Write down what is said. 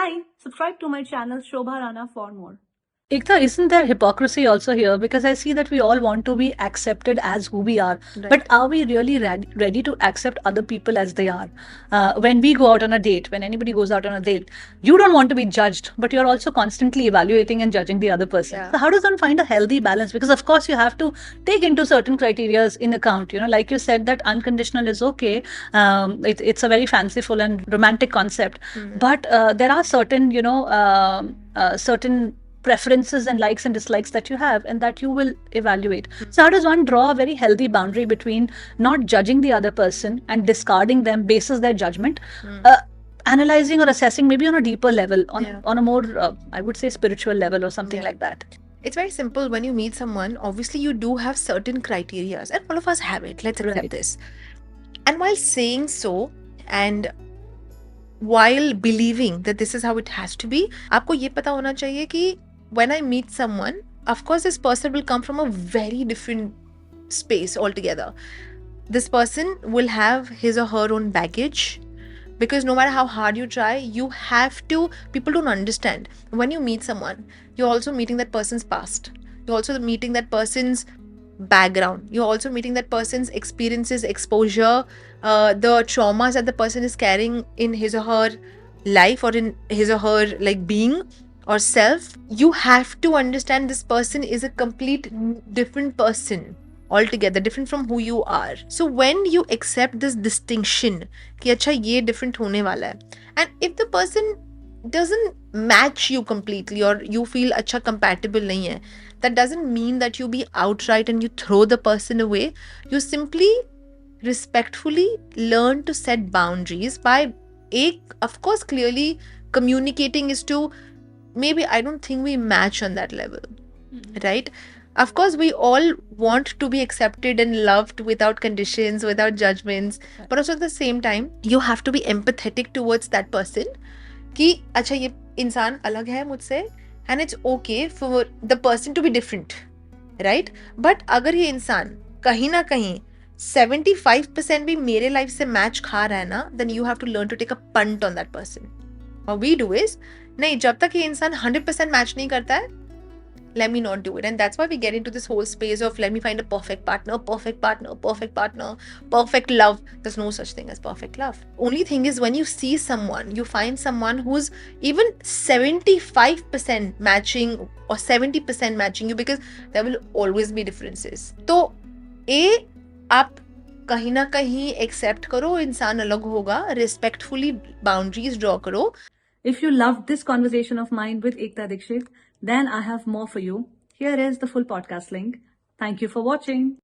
Hi, subscribe to my channel Shobha Rana for more. Ekta, isn't there hypocrisy also here? Because I see that we all want to be accepted as who we are. But Right. are we really ready to accept other people as they are? When we go out on a date, when anybody goes out on a date, you don't want to be judged, but you're also constantly evaluating and judging the other person. Yeah. So how does one find a healthy balance? Because of course you have to take into certain criterias in account. Like you said, that unconditional is okay. It's a very fanciful and romantic concept, but there are certain, certain preferences and likes and dislikes that you have and that you will evaluate. So how does one draw a very healthy boundary between not judging the other person and discarding them basis their judgment, analyzing or assessing maybe on a deeper level, on a more I would say spiritual level or something like that? It's very simple. When you meet someone, obviously you do have certain criterias, and all of us have it. Let's accept this. And while saying so, and while believing that this is how it has to be, आपको ये पता होना चाहिए कि when I meet someone, of course this person will come from a very different space altogether. This person will have his or her own baggage, because no matter how hard you try, you have to, people don't understand. When you meet someone, you're also meeting that person's past. You're also meeting that person's background. You're also meeting that person's experiences, exposure, the traumas that the person is carrying in his or her life, or in his or her like being or self. You have to understand this person is a complete different person altogether, different from who you are. So when you accept this distinction कि अच्छा ये different होने वाला है, and if the person doesn't match you completely or you feel अच्छा compatible नहीं है, that doesn't mean that you be outright and you throw the person away. You simply respectfully learn to set boundaries by of course clearly communicating is to, maybe I don't think we match on that level, right? Of course we all want to be accepted and loved without conditions, without judgments, but also at the same time you have to be empathetic towards that person कि अच्छा ये इंसान अलग है मुझसे, and it's okay for the person to be different, right? But अगर ये इंसान कहीं ना कहीं 75% भी मेरे लाइफ से मैच खा रहा है ना, then you have to learn to take a punt on that person. What we do is, नहीं, जब तक ये इंसान 100% मैच नहीं करता है, let me not do it. And that's why we get into this whole space of let me find a perfect partner, perfect partner, perfect partner, perfect love. There's no such thing as perfect love. Only thing is, when you see someone, you find someone who's even 75% matching or 70% matching you, because there will always be differences. तो आप कहीं ना कहीं accept करो, इंसान अलग होगा, respectfully boundaries draw करो. If you loved this conversation of mine with Ekta Dikshit, then I have more for you. Here is the full podcast link. Thank you for watching.